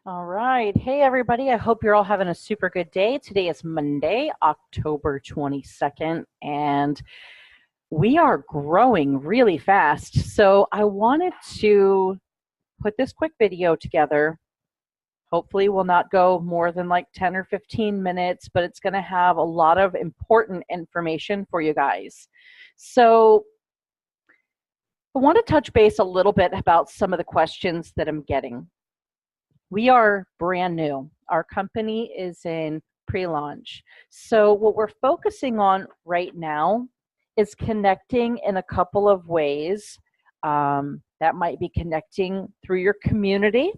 All right. Hey, everybody. I hope you're all having a super good day. Today is Monday, October 22nd, and we are growing really fast. So I wanted to put this quick video together. Hopefully, will not go more than like 10 or 15 minutes, but it's going to have a lot of important information for you guys. So I want to touch base a little bit about some of the questions that I'm getting. We are brand new. Our company is in pre-launch. So what we're focusing on right now is connecting in a couple of ways. That might be connecting through your community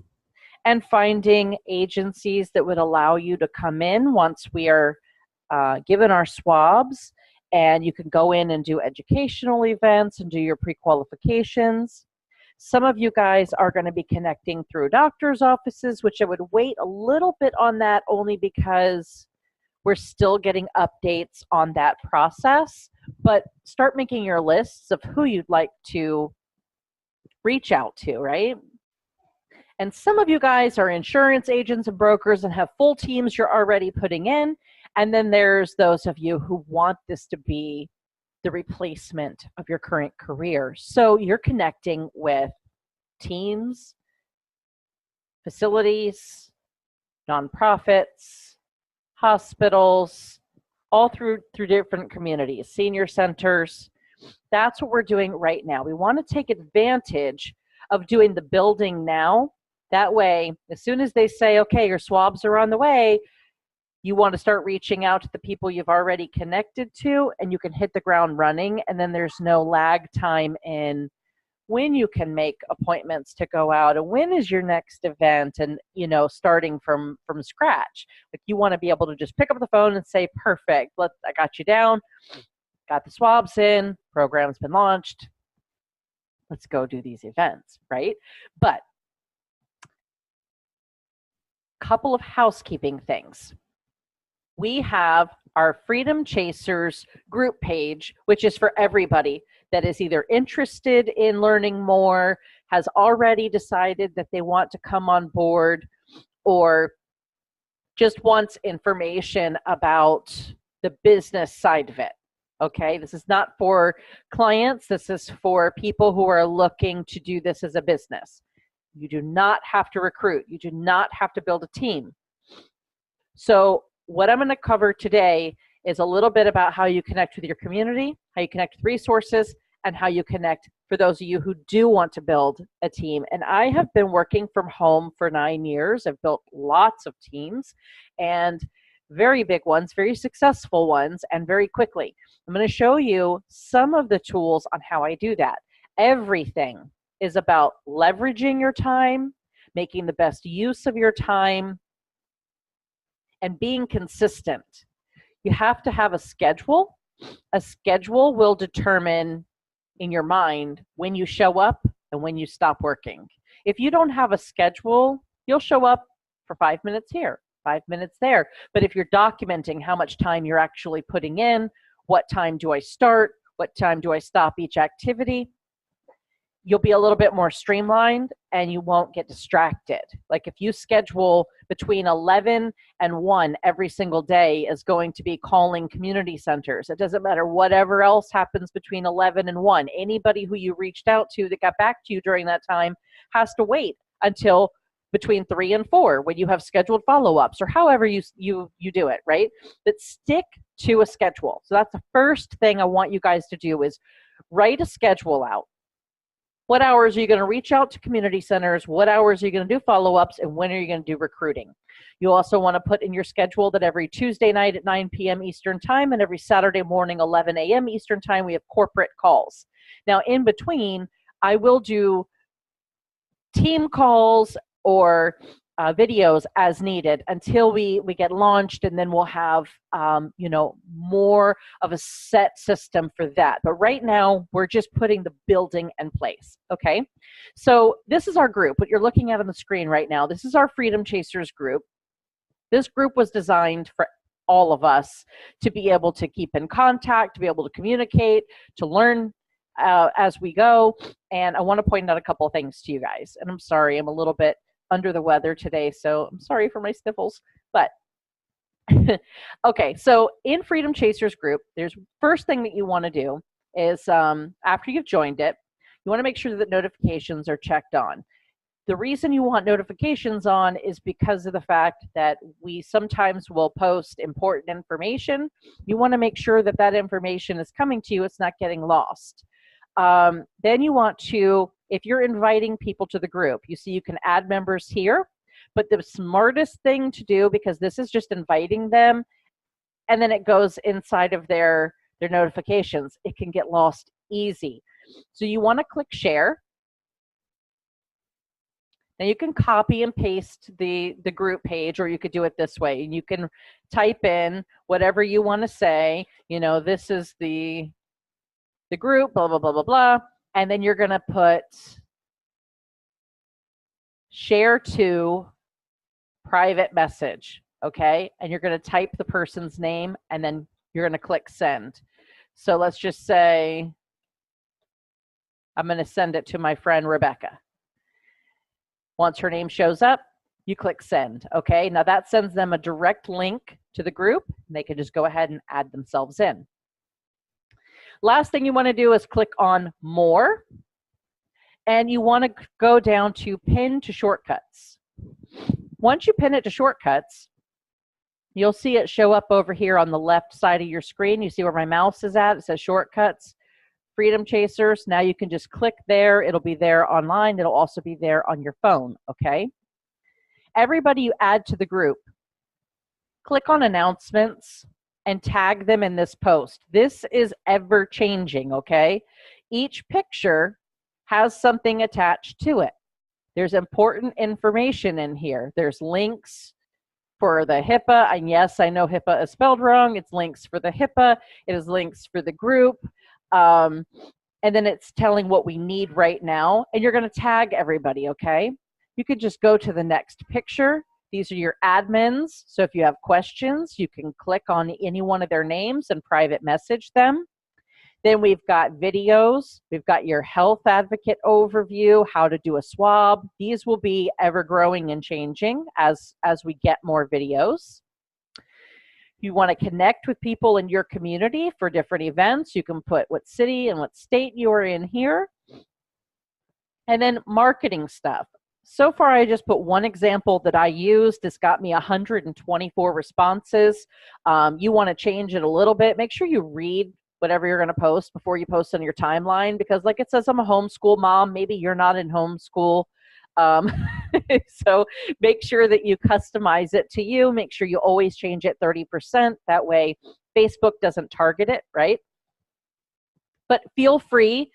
and finding agencies that would allow you to come in once we are given our swabs, and you can go in and do educational events and do your pre-qualifications. Some of you guys are going to be connecting through doctor's offices, which I would wait a little bit on that only because we're still getting updates on that process. But start making your lists of who you'd like to reach out to, right? And some of you guys are insurance agents and brokers and have full teams you're already putting in. And then there's those of you who want this to be the replacement of your current career. So you're connecting with teams, facilities, nonprofits, hospitals, all through different communities, senior centers. That's what we're doing right now. We want to take advantage of doing the building now. That way, as soon as they say, okay, your swabs are on the way, you want to start reaching out to the people you've already connected to, and you can hit the ground running, and then there's no lag time in when you can make appointments to go out and when is your next event, and starting from scratch. Like, you want to be able to just pick up the phone and say, perfect, I got you down, got the swabs in, program's been launched, let's go do these events, right? But couple of housekeeping things. We have our Freedom Chasers group page, which is for everybody that is either interested in learning more, has already decided that they want to come on board, or just wants information about the business side of it. Okay, this is not for clients. This is for people who are looking to do this as a business. You do not have to recruit. You do not have to build a team. So what I'm going to cover today is a little bit about how you connect with your community, how you connect with resources, and how you connect for those of you who do want to build a team. And I have been working from home for 9 years. I've built lots of teams, and very big ones, very successful ones, and very quickly. I'm going to show you some of the tools on how I do that. Everything is about leveraging your time, making the best use of your time, and being consistent. You have to have a schedule. A schedule will determine in your mind when you show up and when you stop working. If you don't have a schedule, you'll show up for 5 minutes here, 5 minutes there. But if you're documenting how much time you're actually putting in, what time do I start, what time do I stop each activity, you'll be a little bit more streamlined and you won't get distracted. Like, if you schedule between 11 and 1 every single day is going to be calling community centers. It doesn't matter whatever else happens between 11 and 1. Anybody who you reached out to that got back to you during that time has to wait until between 3 and 4 when you have scheduled follow-ups, or however you do it, right? But stick to a schedule. So that's the first thing I want you guys to do, is write a schedule out. What hours are you going to reach out to community centers? What hours are you going to do follow-ups? And when are you going to do recruiting? You also want to put in your schedule that every Tuesday night at 9 p.m. Eastern time and every Saturday morning, 11 a.m. Eastern time, we have corporate calls. Now, in between, I will do team calls or videos as needed until we get launched, and then we'll have more of a set system for that. But right now, we're just putting the building in place. Okay, so this is our group. What you're looking at on the screen right now, this is our Freedom Chasers group. This group was designed for all of us to be able to keep in contact, to be able to communicate, to learn as we go. And I want to point out a couple of things to you guys. And I'm sorry, I'm a little bit under the weather today, so I'm sorry for my sniffles. But okay, so in Freedom Chasers group, there's first thing that you want to do is after you've joined it, you want to make sure that notifications are checked on. The reason you want notifications on is because of the fact that we sometimes will post important information. You want to make sure that that information is coming to you, it's not getting lost. Then you want to, if you're inviting people to the group, you see you can add members here, but the smartest thing to do, because this is just inviting them, and then it goes inside of their notifications, it can get lost easy. So you want to click share. Now you can copy and paste the group page, or you could do it this way. And you can type in whatever you want to say. You know, this is the group, blah, blah, blah, blah, blah. And then you're going to put share to private message, okay? And you're going to type the person's name, and then you're going to click send. So let's just say I'm going to send it to my friend Rebecca. Once her name shows up, you click send, okay? Now that sends them a direct link to the group, and they can just go ahead and add themselves in. Last thing you want to do is click on more, and you want to go down to pin to shortcuts. Once you pin it to shortcuts, you'll see it show up over here on the left side of your screen. You see where my mouse is at? It says shortcuts. Freedom Chasers. Now you can just click there. It'll be there online. It'll also be there on your phone, okay? Everybody you add to the group, click on announcements and tag them in this post. This is ever changing, okay? Each picture has something attached to it. There's important information in here. There's links for the HIPAA, and yes, I know HIPAA is spelled wrong. It's links for the HIPAA. It is links for the group. And then it's telling what we need right now, and you're going to tag everybody, okay? You could just go to the next picture. These are your admins, so if you have questions, you can click on any one of their names and private message them. Then we've got videos. We've got your health advocate overview, how to do a swab. These will be ever growing and changing as we get more videos. You want to connect with people in your community for different events. You can put what city and what state you are in here. And then marketing stuff. So far, I just put one example that I used. It's got me 124 responses. You want to change it a little bit. Make sure you read whatever you're going to post before you post on your timeline, because like it says, I'm a homeschool mom. Maybe you're not in homeschool. So make sure that you customize it to you. Make sure you always change it 30%. That way Facebook doesn't target it, right? But feel free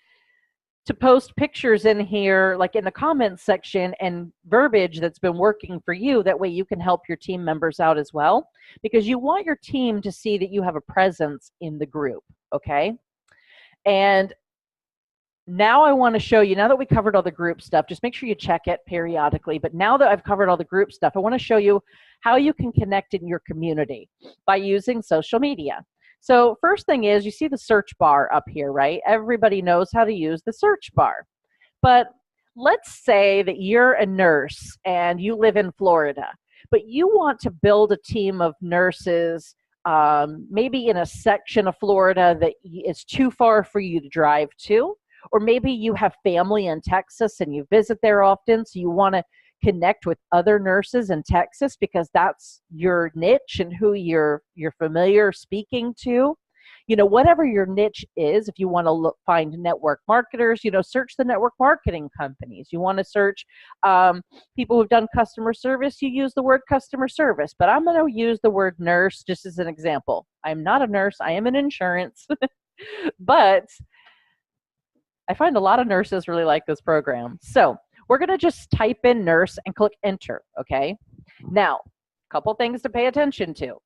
to post pictures in here, like in the comments section, and verbiage that's been working for you. That way you can help your team members out as well, because you want your team to see that you have a presence in the group, okay? And now I want to show you, now that we covered all the group stuff, just make sure you check it periodically, but now that I've covered all the group stuff, I want to show you how you can connect in your community by using social media. So first thing is, you see the search bar up here, right? Everybody knows how to use the search bar. But let's say that you're a nurse and you live in Florida, but you want to build a team of nurses maybe in a section of Florida that is too far for you to drive to. Or maybe you have family in Texas and you visit there often, so you want to connect with other nurses in Texas because that's your niche and who you're familiar speaking to. You know, whatever your niche is, if you want to find network marketers, you know, search the network marketing companies. You want to search people who've done customer service, you use the word customer service. But I'm going to use the word nurse just as an example. I'm not a nurse. I am in insurance. But I find a lot of nurses really like this program. So we're going to just type in nurse and click enter, okay? Now, a couple things to pay attention to.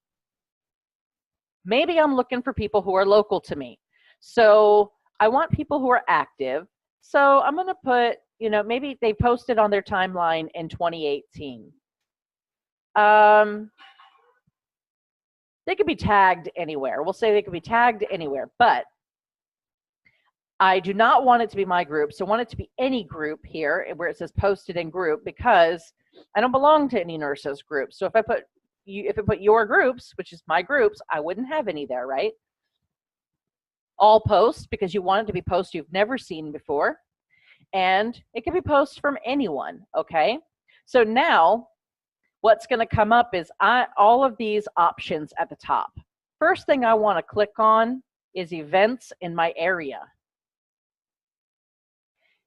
Maybe I'm looking for people who are local to me. So I want people who are active. So I'm going to put, you know, maybe they posted on their timeline in 2018. They could be tagged anywhere. We'll say they could be tagged anywhere, but I do not want it to be my group, so I want it to be any group here where it says posted in group, because I don't belong to any nurses groups. So if I put your groups, which is my groups, I wouldn't have any there, right? All posts, because you want it to be posts you've never seen before, and it can be posts from anyone, okay? So now what's going to come up is all of these options at the top. First thing I want to click on is events in my area.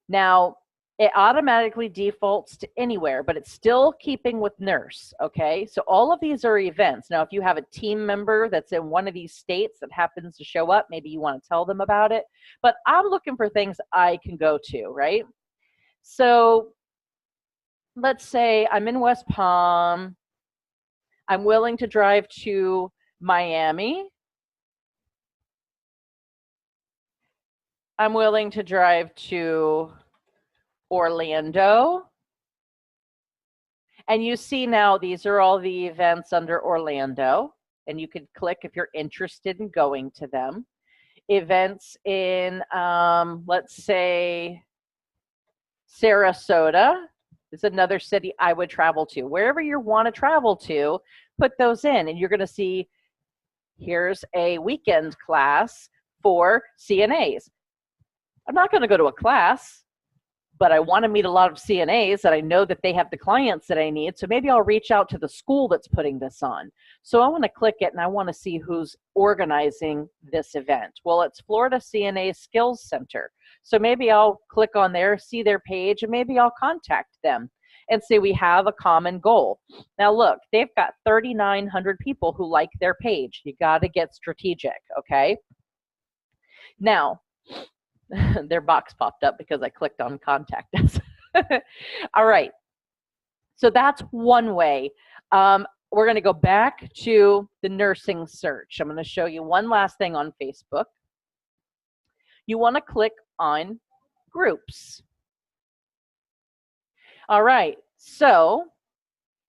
Now, it automatically defaults to anywhere, but it's still keeping with nurse, okay? So all of these are events. Now, if you have a team member that's in one of these states that happens to show up, maybe you want to tell them about it. But I'm looking for things I can go to, right? So let's say I'm in West Palm. I'm willing to drive to Miami. I'm willing to drive to Orlando. And you see now these are all the events under Orlando, and you could click if you're interested in going to them. Events in, let's say, Sarasota is another city I would travel to. Wherever you want to travel to, put those in, and you're going to see here's a weekend class for CNAs. I'm not going to go to a class, but I want to meet a lot of CNAs that I know that they have the clients that I need. So maybe I'll reach out to the school that's putting this on. So I want to click it and I want to see who's organizing this event. Well, it's Florida CNA Skills Center. So maybe I'll click on there, see their page, and maybe I'll contact them and say we have a common goal. Now look, they've got 3,900 people who like their page. You got to get strategic, okay? Now, their box popped up because I clicked on contact us. All right, so that's one way. We're going to go back to the nursing search. I'm going to show you one last thing on Facebook. You want to click on groups. All right, so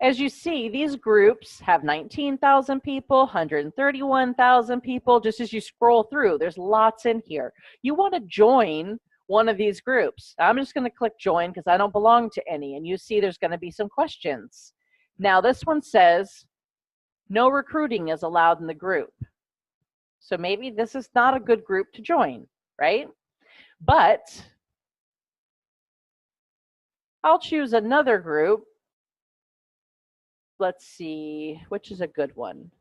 as you see, these groups have 19,000 people, 131,000 people. Just as you scroll through, there's lots in here. You want to join one of these groups. I'm just going to click join because I don't belong to any. And you see there's going to be some questions. Now this one says no recruiting is allowed in the group. So maybe this is not a good group to join, right? But I'll choose another group. Let's see, which is a good one.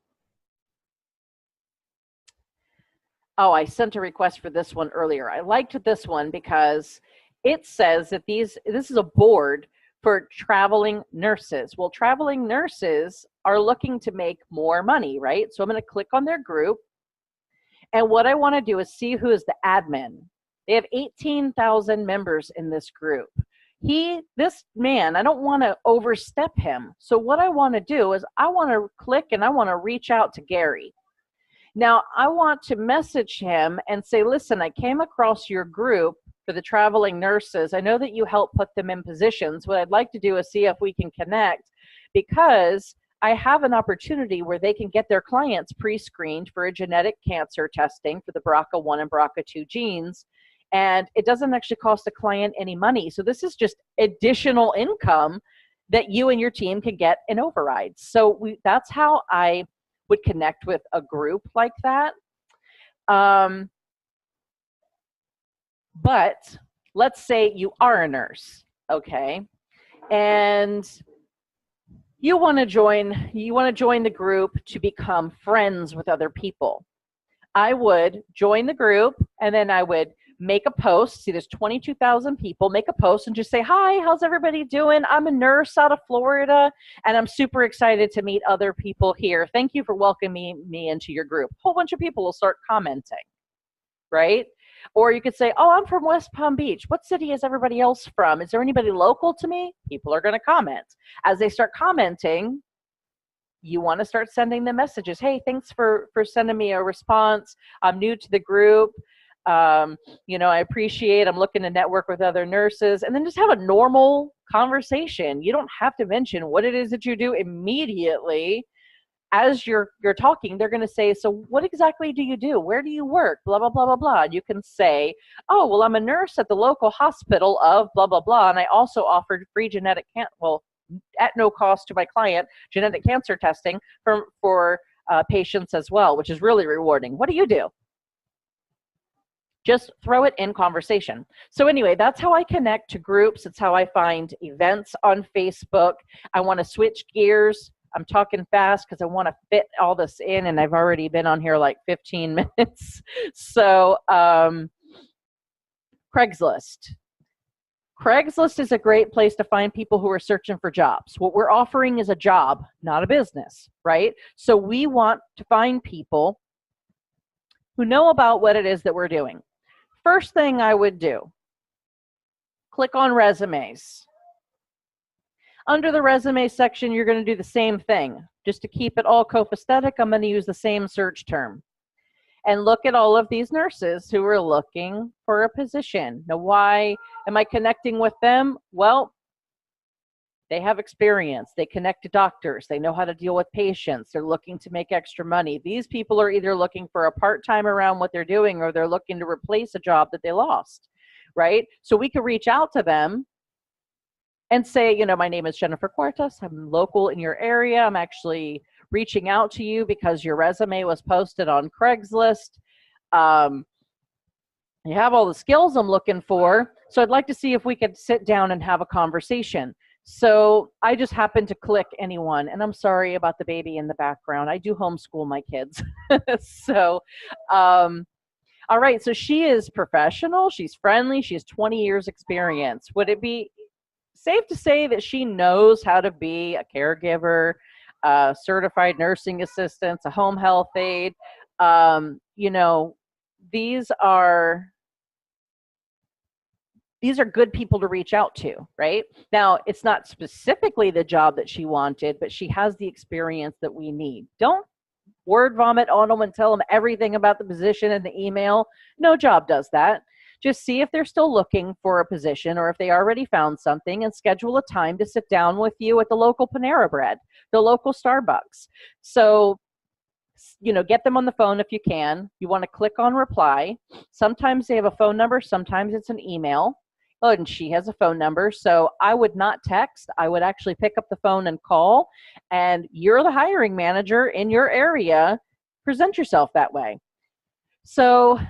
Oh, I sent a request for this one earlier. I liked this one because it says that this is a board for traveling nurses. Well, traveling nurses are looking to make more money, right? So I'm going to click on their group. And what I want to do is see who is the admin. They have 18,000 members in this group. This man, I don't want to overstep him. So what I want to do is I want to click and I want to reach out to Gary. Now I want to message him and say, listen, I came across your group for the traveling nurses. I know that you help put them in positions. What I'd like to do is see if we can connect, because I have an opportunity where they can get their clients pre-screened for a genetic cancer testing for the BRCA1 and BRCA2 genes. And it doesn't actually cost the client any money. So this is just additional income that you and your team can get in overrides. So that's how I would connect with a group like that. But let's say you are a nurse, okay? And you want to join the group to become friends with other people. I would join the group and then I would make a post. See, there's 22,000 people. Make a post and just say, hi, how's everybody doing? I'm a nurse out of Florida, and I'm super excited to meet other people here. Thank you for welcoming me into your group. A whole bunch of people will start commenting, right? Or you could say, oh, I'm from West Palm Beach. What city is everybody else from? Is there anybody local to me? People are going to comment. As they start commenting, you want to start sending them messages. Hey, thanks for sending me a response. I'm new to the group. I appreciate, I'm looking to network with other nurses, and then just have a normal conversation. You don't have to mention what it is that you do immediately. as you're talking, they're going to say, so what exactly do you do? Where do you work? Blah, blah, blah, blah, blah. And you can say, oh, well, I'm a nurse at the local hospital of blah, blah, blah. And I also offered free genetic at no cost to my client, genetic cancer testing for patients as well, which is really rewarding. What do you do? Just throw it in conversation. So anyway, that's how I connect to groups. It's how I find events on Facebook. I want to switch gears. I'm talking fast because I want to fit all this in, and I've already been on here like 15 minutes. So Craigslist. Craigslist is a great place to find people who are searching for jobs. What we're offering is a job, not a business, right? So we want to find people who know about what it is that we're doing. First thing I would do, click on resumes. Under the resume section, you're going to do the same thing. Just to keep it all copacetic, I'm going to use the same search term. And look at all of these nurses who are looking for a position. Now, why am I connecting with them? Well, they have experience. They connect to doctors. They know how to deal with patients. They're looking to make extra money. These people are either looking for a part-time around what they're doing, or they're looking to replace a job that they lost, right? So we could reach out to them and say, you know, my name is Jennifer Cuartas. I'm local in your area. I'm actually reaching out to you because your resume was posted on Craigslist. You have all the skills I'm looking for. So I'd like to see if we could sit down and have a conversation. So I just happened to click anyone, and I'm sorry about the baby in the background. I do homeschool my kids. So, all right. So she is professional. She's friendly. She has 20 years experience. Would it be safe to say that she knows how to be a caregiver, a certified nursing assistant, a home health aide? You know, these are good people to reach out to, right? Now, it's not specifically the job that she wanted, but she has the experience that we need. Don't word vomit on them and tell them everything about the position in the email. No job does that. Just see if they're still looking for a position, or if they already found something, and schedule a time to sit down with you at the local Panera Bread, the local Starbucks. So, you know, get them on the phone if you can. You want to click on reply. Sometimes they have a phone number. Sometimes it's an email. Oh, and she has a phone number. So I would not text. I would actually pick up the phone and call. And you're the hiring manager in your area. Present yourself that way. So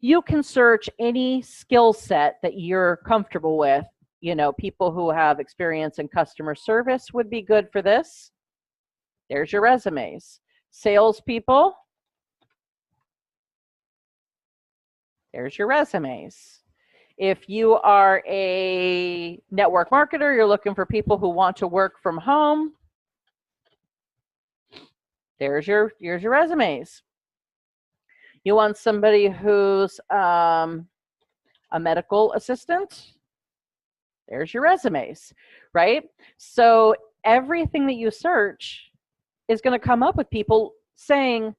you can search any skill set that you're comfortable with. You know, people who have experience in customer service would be good for this. There's your resumes. Salespeople. There's your resumes. If you are a network marketer, you're looking for people who want to work from home. There's your resumes. You want somebody who's a medical assistant. There's your resumes, right? So everything that you search is going to come up with people saying,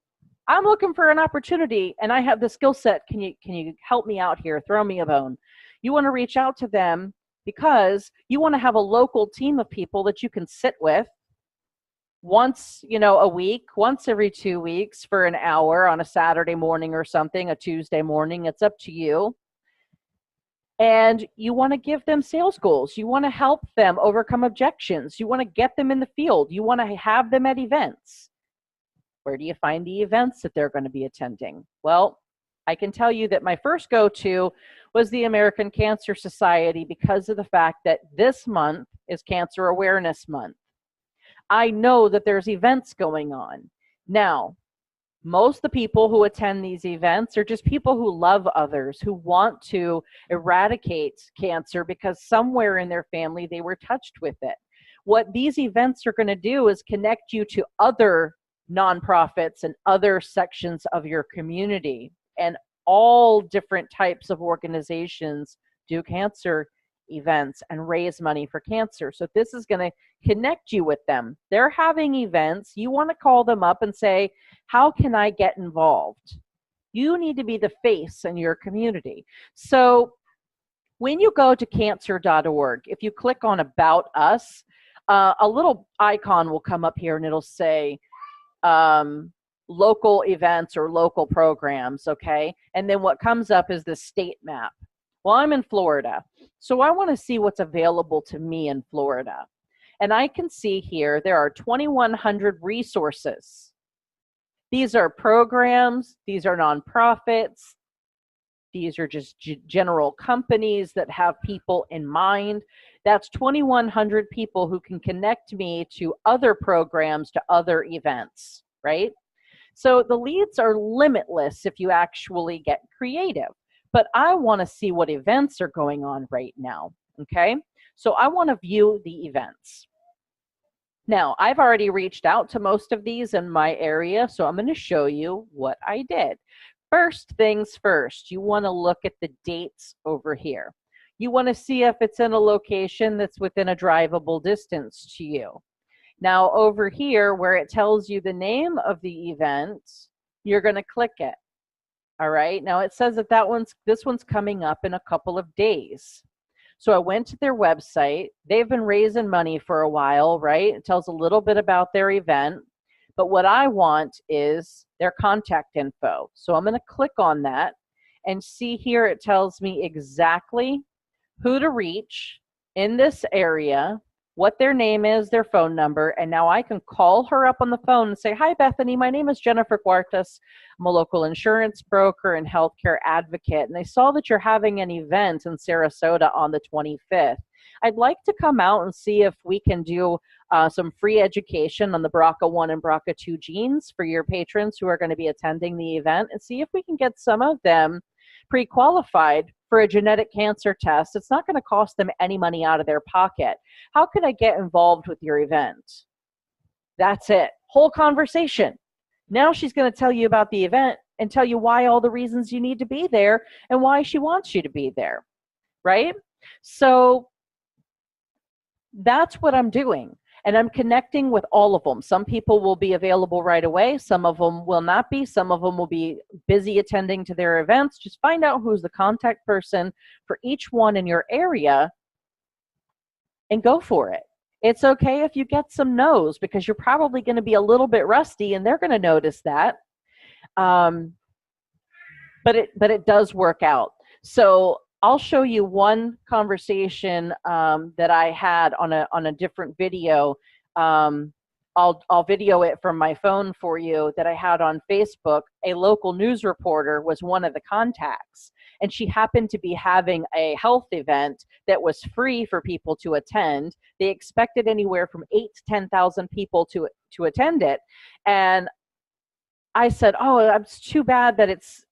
I'm looking for an opportunity and I have the skill set. Can you help me out here? Throw me a bone. You want to reach out to them because you want to have a local team of people that you can sit with once, you know, a week, once every 2 weeks for an hour on a Saturday morning or something, a Tuesday morning. It's up to you. And you want to give them sales goals. You want to help them overcome objections. You want to get them in the field. You want to have them at events. Where do you find the events that they're going to be attending? Well, I can tell you that my first go-to was the American Cancer Society, because of the fact that this month is Cancer Awareness Month. I know that there's events going on. Now, most of the people who attend these events are just people who love others, who want to eradicate cancer because somewhere in their family they were touched with it. What these events are going to do is connect you to other nonprofits and other sections of your community, and all different types of organizations do cancer events and raise money for cancer. So this is going to connect you with them. They're having events. You want to call them up and say, how can I get involved? You need to be the face in your community. So when you go to cancer.org, if you click on About Us, a little icon will come up here and it'll say local events or local programs, okay? And then what comes up is the state map. Well, I'm in Florida, so I want to see what's available to me in Florida. And I can see here there are 2,100 resources. These are programs, these are nonprofits, these are just general companies that have people in mind. That's 2,100 people who can connect me to other programs, to other events, right? So the leads are limitless if you actually get creative. But I want to see what events are going on right now, okay? So I want to view the events. Now, I've already reached out to most of these in my area, so I'm going to show you what I did. First things first, you want to look at the dates over here. You want to see if it's in a location that's within a drivable distance to you. Now, over here where it tells you the name of the event, you're going to click it. All right. Now, it says that this one's coming up in a couple of days. So I went to their website. They've been raising money for a while, right? It tells a little bit about their event. But what I want is their contact info. So I'm going to click on that and see here it tells me exactly who to reach in this area, what their name is, their phone number, and now I can call her up on the phone and say, "Hi, Bethany, my name is Jennifer Cuartas. I'm a local insurance broker and healthcare advocate, and I saw that you're having an event in Sarasota on the 25th. I'd like to come out and see if we can do some free education on the BRCA1 and BRCA2 genes for your patrons who are going to be attending the event, and see if we can get some of them pre-qualified for a genetic cancer test. It's not going to cost them any money out of their pocket. How can I get involved with your event?" That's it. Whole conversation. Now she's going to tell you about the event and tell you why, all the reasons you need to be there and why she wants you to be there, right? So that's what I'm doing. And I'm connecting with all of them. Some people will be available right away. Some of them will not be. Some of them will be busy attending to their events. Just find out who's the contact person for each one in your area and go for it. It's okay if you get some no's because you're probably going to be a little bit rusty and they're going to notice that. But it does work out. So I'll show you one conversation that I had on a different video. I'll video it from my phone for you that I had on Facebook. A local news reporter was one of the contacts, and she happened to be having a health event that was free for people to attend. They expected anywhere from 8,000 to 10,000 people to attend it, and I said, "Oh, it's too bad that it's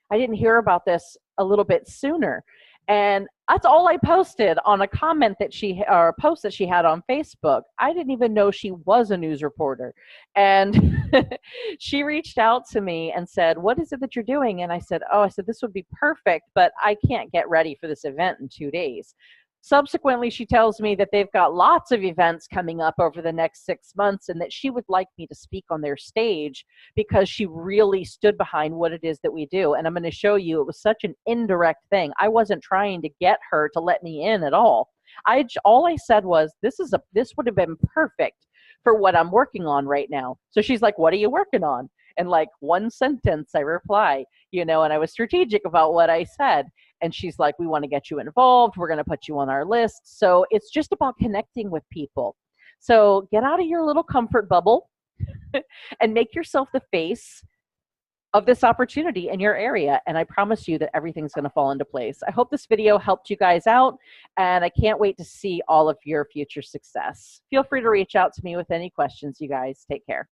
I didn't hear about this a little bit sooner." And that's all I posted on a comment that or a post that she had on Facebook. I didn't even know she was a news reporter. And she reached out to me and said, "What is it that you're doing?" And I said, "This would be perfect, but I can't get ready for this event in 2 days." Subsequently, she tells me that they've got lots of events coming up over the next 6 months and that she would like me to speak on their stage because she really stood behind what it is that we do. And I'm going to show you, it was such an indirect thing. I wasn't trying to get her to let me in at all. All I said was, this would have been perfect for what I'm working on right now. So she's like, "What are you working on?" And like one sentence I reply, and I was strategic about what I said. And she's like, "We want to get you involved. We're going to put you on our list." So it's just about connecting with people. So get out of your little comfort bubble and make yourself the face of this opportunity in your area. And I promise you that everything's going to fall into place. I hope this video helped you guys out, and I can't wait to see all of your future success. Feel free to reach out to me with any questions, you guys. Take care.